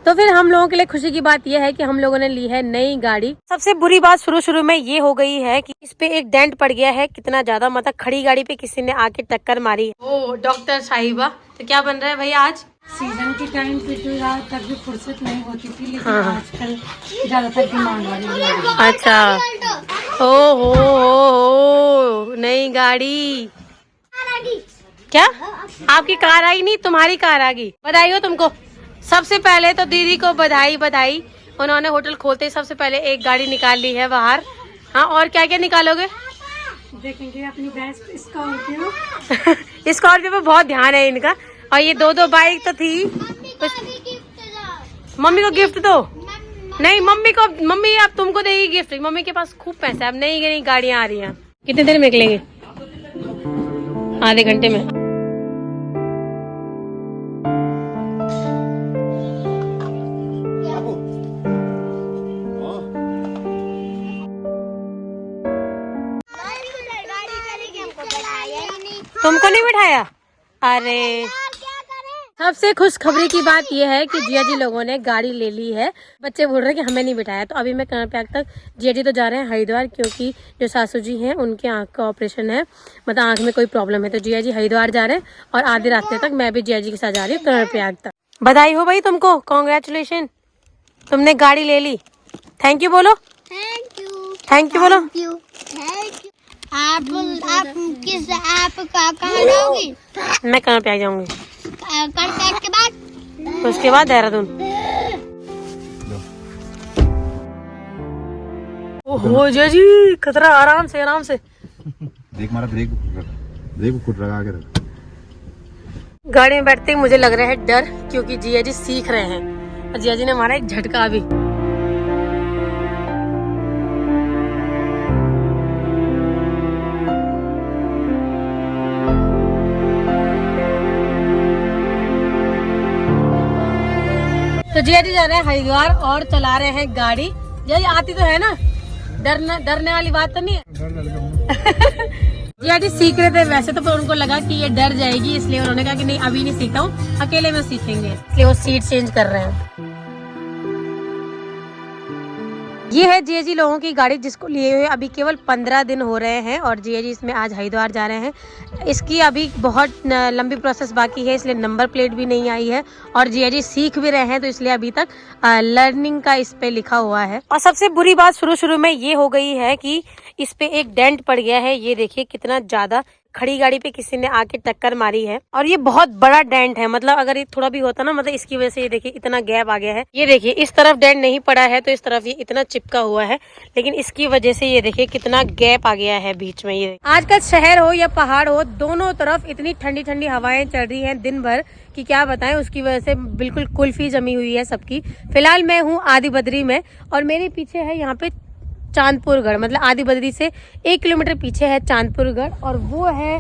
तो फिर हम लोगों के लिए खुशी की बात यह है कि हम लोगों ने ली है नई गाड़ी। सबसे बुरी बात शुरू में ये हो गई है कि इस पे एक डेंट पड़ गया है, कितना ज्यादा, मतलब खड़ी गाड़ी पे किसी ने आके टक्कर मारी। ओ डॉक्टर साहिबा, तो क्या बन रहा है भैया आज? सीजन के टाइम पे तो रात तक भी फुर्सत नहीं होती थी, लेकिन आजकल ज्यादातर डिमांड वाली है। अच्छा, हो नई गाड़ी। क्या आपकी कार आई? नहीं, तुम्हारी कार आ गई। बधाई हो तुमको। सबसे पहले तो दीदी को बधाई। उन्होंने होटल खोलते ही सबसे पहले एक गाड़ी निकाल ली है बाहर। हाँ, और क्या क्या निकालोगे? देखेंगे अपनी बेस्ट स्कॉर्पियो। स्कॉर्पियो पे बहुत ध्यान है इनका। और ये दो बाइक तो थी। मम्मी को गिफ्ट दो। नहीं, मम्मी अब तुमको देगी गिफ्ट। मम्मी के पास खूब पैसा है। अब नई गाड़ियाँ आ रही हैं। कितने देर में निकलेंगे? आधे घंटे में। तुमको नहीं बिठाया? अरे, सबसे खुशखबरी की बात यह है कि जिया जी लोगों ने गाड़ी ले ली है। बच्चे बोल रहे हैं कि हमें नहीं बिठाया। तो अभी मैं कर्णप्रयाग तक, जिया जी तो जा रहे हैं हरिद्वार, क्योंकि जो सासू जी हैं उनके आंख का ऑपरेशन है, मतलब आंख में कोई प्रॉब्लम है। तो जिया जी हरिद्वार जा रहे हैं और आधे रास्ते तक मैं भी जिया जी के साथ जा रही हूँ कर्णप्रयाग तक। बधाई हो भाई तुमको, कॉन्ग्रेचुलेशन, तुमने गाड़ी ले ली। थैंक यू बोलो। थैंक यू बोलो। आप किस आप कहाँ जाओगी? मैं कर्णप्रयाग जाऊंगी, कर्णप्रयाग के बाद उसके बाद देहरादून। ओहो जय जी, खतरा। आराम से देख मारा, ब्रेक को कुछ लगा के रख। गाड़ी में बैठते ही मुझे लग रहा है डर, क्योंकि जिया जी सीख रहे हैं और जिया जी ने मारा एक झटका भी। तो जिया जी जा रहे हैं हरिद्वार और चला रहे हैं गाड़ी। जिया जी आती तो है ना? डरने वाली बात तो नहीं है। जिया जी सीख रहे थे वैसे तो, पर उनको लगा कि ये डर जाएगी, इसलिए उन्होंने कहा कि नहीं अभी नहीं सीखता हूँ, अकेले में सीखेंगे, इसलिए वो सीट चेंज कर रहे हैं। ये है जिया जी लोगों की गाड़ी, जिसको लिए हुए अभी केवल 15 दिन हो रहे हैं और जिया जी इसमें आज हरिद्वार जा रहे हैं। इसकी अभी बहुत लंबी प्रोसेस बाकी है, इसलिए नंबर प्लेट भी नहीं आई है और जिया जी सीख भी रहे हैं, तो इसलिए अभी तक लर्निंग का इस पे लिखा हुआ है। और सबसे बुरी बात शुरू में ये हो गई है कि इस पे एक डेंट पड़ गया है। ये देखिए कितना ज्यादा, खड़ी गाड़ी पे किसी ने आके टक्कर मारी है और ये बहुत बड़ा डेंट है। मतलब अगर ये थोड़ा भी होता ना, मतलब इसकी वजह से ये देखिए इतना गैप आ गया है। ये देखिए इस तरफ डेंट नहीं पड़ा है तो इस तरफ ये इतना चिपका हुआ है, लेकिन इसकी वजह से ये देखिए कितना गैप आ गया है बीच में। ये आजकल शहर हो या पहाड़ हो, दोनों तरफ इतनी ठंडी ठंडी हवाएं चल रही है दिन भर कि क्या बताएं। उसकी वजह से बिल्कुल कुल्फी जमी हुई है सबकी। फिलहाल मैं हूँ आदि बद्री में और मेरे पीछे है यहाँ पे चांदपुरगढ़, मतलब आदि बद्री से 1 किलोमीटर पीछे है चांदपुरगढ़, और वो है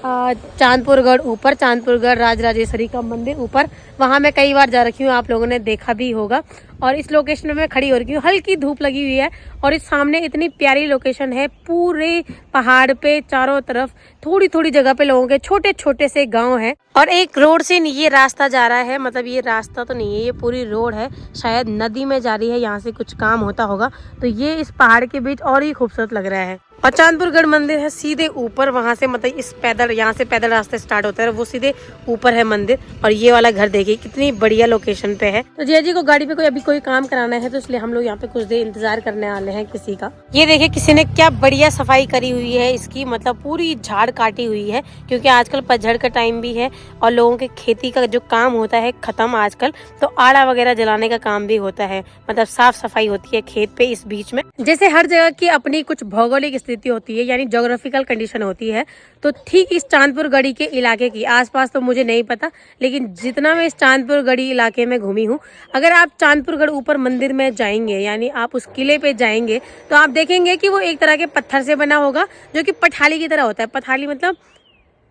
चांदपुरगढ़ ऊपर, चांदपुरगढ़ राजराजेश्वरी का मंदिर ऊपर। वहाँ मैं कई बार जा रखी हूँ, आप लोगों ने देखा भी होगा। और इस लोकेशन में मैं खड़ी हो रही हूँ, हल्की धूप लगी हुई है और इस सामने इतनी प्यारी लोकेशन है, पूरे पहाड़ पे चारों तरफ थोड़ी थोड़ी जगह पे लोगों के छोटे छोटे से गांव है और एक रोड से ये रास्ता जा रहा है। मतलब ये रास्ता तो नहीं है, ये पूरी रोड है, शायद नदी में जा रही है, यहाँ से कुछ काम होता होगा। तो ये इस पहाड़ के बीच और ही खूबसूरत लग रहा है। और चांदपुरगढ़ मंदिर है सीधे ऊपर, वहां से मतलब इस पैदल, यहाँ से पैदल रास्ते स्टार्ट होता है, वो सीधे ऊपर है मंदिर। और ये वाला घर देखिए कितनी बढ़िया लोकेशन पे है। तो जिया जी को गाड़ी पे कोई काम कराना है, तो इसलिए हम लोग यहाँ पे कुछ देर इंतजार करने वाले हैं किसी का। ये देखिए किसी ने क्या बढ़िया सफाई करी हुई है इसकी, मतलब पूरी झाड़ काटी हुई है, क्योंकि आजकल पतझड़ का टाइम भी है और लोगों के खेती का जो काम होता है खत्म आजकल, तो आड़ा वगैरह जलाने का काम भी होता है, मतलब साफ सफाई होती है खेत पे इस बीच में। जैसे हर जगह की अपनी कुछ भौगोलिक स्थिति होती है, यानी ज्योग्राफिकल कंडीशन होती है, तो ठीक इस चांदपुरगढ़ी के इलाके की, आसपास तो मुझे नहीं पता, लेकिन जितना मैं इस चांदपुरगढ़ी इलाके में घूमी हूँ, अगर आप चांदपुरगढ़ ऊपर मंदिर में जाएंगे, यानी आप उस किले पे जाएंगे, तो आप देखेंगे कि वो एक तरह के पत्थर से बना होगा, जो कि पठाली की तरह होता है। पठाली मतलब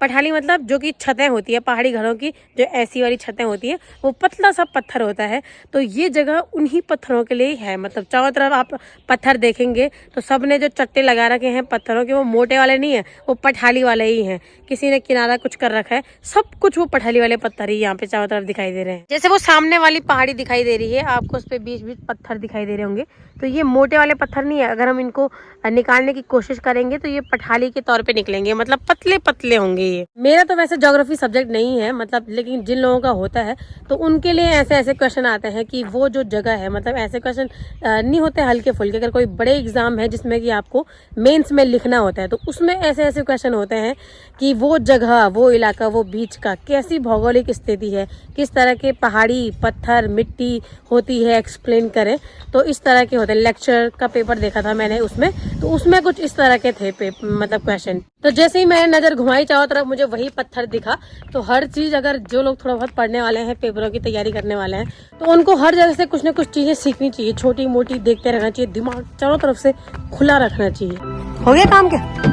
पठाली मतलब जो कि छतें होती है पहाड़ी घरों की, जो ऐसी वाली छतें होती है, वो पतला सा पत्थर होता है। तो ये जगह उन्हीं पत्थरों के लिए ही है। मतलब चारों तरफ आप पत्थर देखेंगे तो सब ने जो चट्टे लगा रखे हैं पत्थरों के, वो मोटे वाले नहीं है, वो पठाली वाले ही हैं। किसी ने किनारा कुछ कर रखा है, सब कुछ वो पठाली वाले पत्थर ही यहाँ पे चारों तरफ दिखाई दे रहे हैं। जैसे वो सामने वाली पहाड़ी दिखाई दे रही है आपको, उस पे बीच बीच पत्थर दिखाई दे रहे होंगे, तो ये मोटे वाले पत्थर नहीं है। अगर हम इनको निकालने की कोशिश करेंगे तो ये पठाली के तौर पे निकलेंगे, मतलब पतले पतले होंगे ये। मेरा तो वैसे ज्योग्राफी सब्जेक्ट नहीं है, मतलब लेकिन जिन लोगों का होता है तो उनके लिए ऐसे ऐसे क्वेश्चन आते हैं कि वो जो जगह है, मतलब ऐसे क्वेश्चन नहीं होते हल्के फुल्के। अगर कोई बड़े एग्जाम है जिसमें कि आपको मेंस में लिखना होता है तो उसमें ऐसे ऐसे क्वेश्चन होते हैं कि वो जगह, वो इलाका, वो बीच का कैसी भौगोलिक स्थिति है, किस तरह के पहाड़ी, पत्थर, मिट्टी होती है, एक्सप्लेन करें। तो इस तरह के होते हैं। लेक्चर का पेपर देखा था मैंने उसमें, तो उसमें कुछ इस तरह के थे मतलब क्वेश्चन। तो जैसे ही मैंने नजर घुमाई चारों तरफ मुझे वही पत्थर दिखा। तो हर चीज, अगर जो लोग थोड़ा बहुत पढ़ने वाले हैं, पेपरों की तैयारी करने वाले हैं, तो उनको हर जगह से कुछ ना कुछ चीजें सीखनी चाहिए, छोटी मोटी देखते रहना चाहिए, दिमाग चारों तरफ से खुला रखना चाहिए। हो गया काम क्या?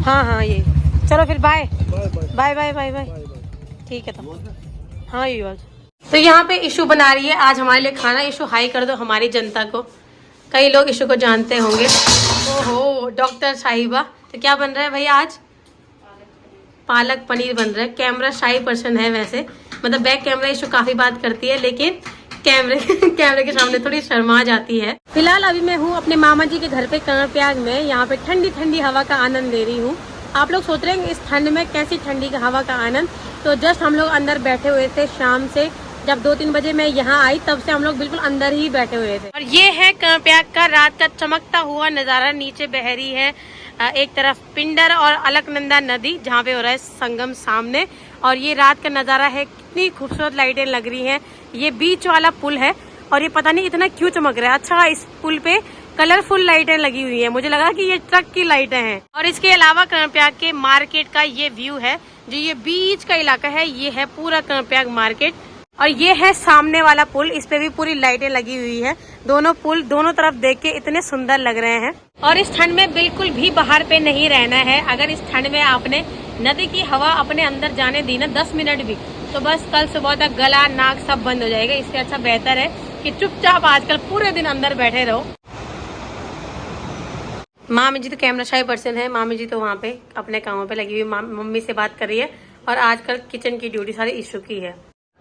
हाँ ये चलो फिर bye bye bye bye bye. ठीक है तो हाँ ये तो यहाँ पे इशू बना रही है आज हमारे लिए खाना। इशू हाई कर दो हमारी जनता को, कई लोग इशू को जानते होंगे। ओहो डॉक्टर साहिबा, तो क्या बन रहा है भैया आज? पालक पनीर बन रहा है। कैमरा शाई पर्सन है वैसे, मतलब बैक कैमरा इशू काफी बात करती है, लेकिन कैमरे के सामने थोड़ी शर्मा जाती है। फिलहाल अभी मैं हूँ अपने मामा जी के घर पे कर्णप्रयाग में। यहाँ पे ठंडी ठंडी हवा का आनंद ले रही हूँ। आप लोग सोच रहे हैं इस ठंड में कैसी ठंडी हवा का आनंद। तो जस्ट हम लोग अंदर बैठे हुए थे शाम से, जब 2-3 बजे मैं यहाँ आई तब से हम लोग बिल्कुल अंदर ही बैठे हुए थे। और ये है कर्णप्रयाग का रात का चमकता हुआ नजारा। नीचे बह रही है एक तरफ पिंडर और अलकनंदा नदी, जहाँ पे हो रहा है संगम सामने। और ये रात का नजारा है, कितनी खूबसूरत लाइटें लग रही हैं। ये बीच वाला पुल है और ये पता नहीं इतना क्यों चमक रहा है। अच्छा, इस पुल पे कलरफुल लाइटें लगी हुई हैं, मुझे लगा कि ये ट्रक की लाइटें हैं। और इसके अलावा कर्णप्रयाग के मार्केट का ये व्यू है, जो ये बीच का इलाका है, ये है पूरा कर्णप्रयाग मार्केट। और ये है सामने वाला पुल, इस पे भी पूरी लाइटें लगी हुई है। दोनों पुल दोनों तरफ देख के इतने सुंदर लग रहे हैं। और इस ठंड में बिल्कुल भी बाहर पे नहीं रहना है। अगर इस ठंड में आपने नदी की हवा अपने अंदर जाने दी ना 10 मिनट भी, तो बस कल सुबह तक गला नाक सब बंद हो जाएगा। इससे अच्छा बेहतर है कि चुपचाप आजकल पूरे दिन अंदर बैठे रहो। मामी जी तो कैमरा शाई पर्सन है। मामी जी तो वहाँ पे अपने कामों पे लगी हुई, मम्मी से बात कर रही है। और आजकल किचन की ड्यूटी सारी इशू की है।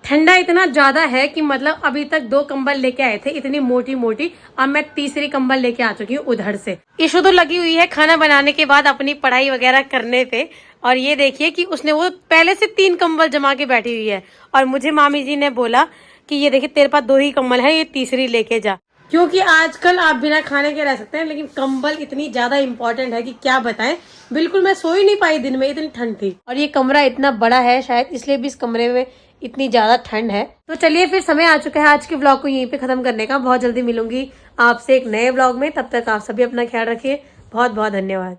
ठंडा इतना ज्यादा है कि मतलब अभी तक 2 कंबल लेके आए थे, इतनी मोटी मोटी, और मैं तीसरी कंबल लेके आ चुकी हूँ उधर से। इशू तो लगी हुई है खाना बनाने के बाद अपनी पढ़ाई वगैरह करने पे। और ये देखिए कि उसने वो पहले से 3 कंबल जमा के बैठी हुई है। और मुझे मामी जी ने बोला कि ये देखिए तेरे पास 2 ही कंबल है, ये तीसरी लेके जा। क्योंकि आजकल आप बिना खाने के रह सकते हैं, लेकिन कंबल इतनी ज्यादा इम्पोर्टेंट है कि क्या बताएं। बिल्कुल मैं सो ही नहीं पाई दिन में, इतनी ठंड थी। और ये कमरा इतना बड़ा है शायद इसलिए भी इस कमरे में इतनी ज्यादा ठंड है। तो चलिए फिर समय आ चुका है आज के व्लॉग को यहीं पे खत्म करने का। बहुत जल्दी मिलूंगी आपसे एक नए व्लॉग में, तब तक आप सभी अपना ख्याल रखिए। बहुत बहुत धन्यवाद।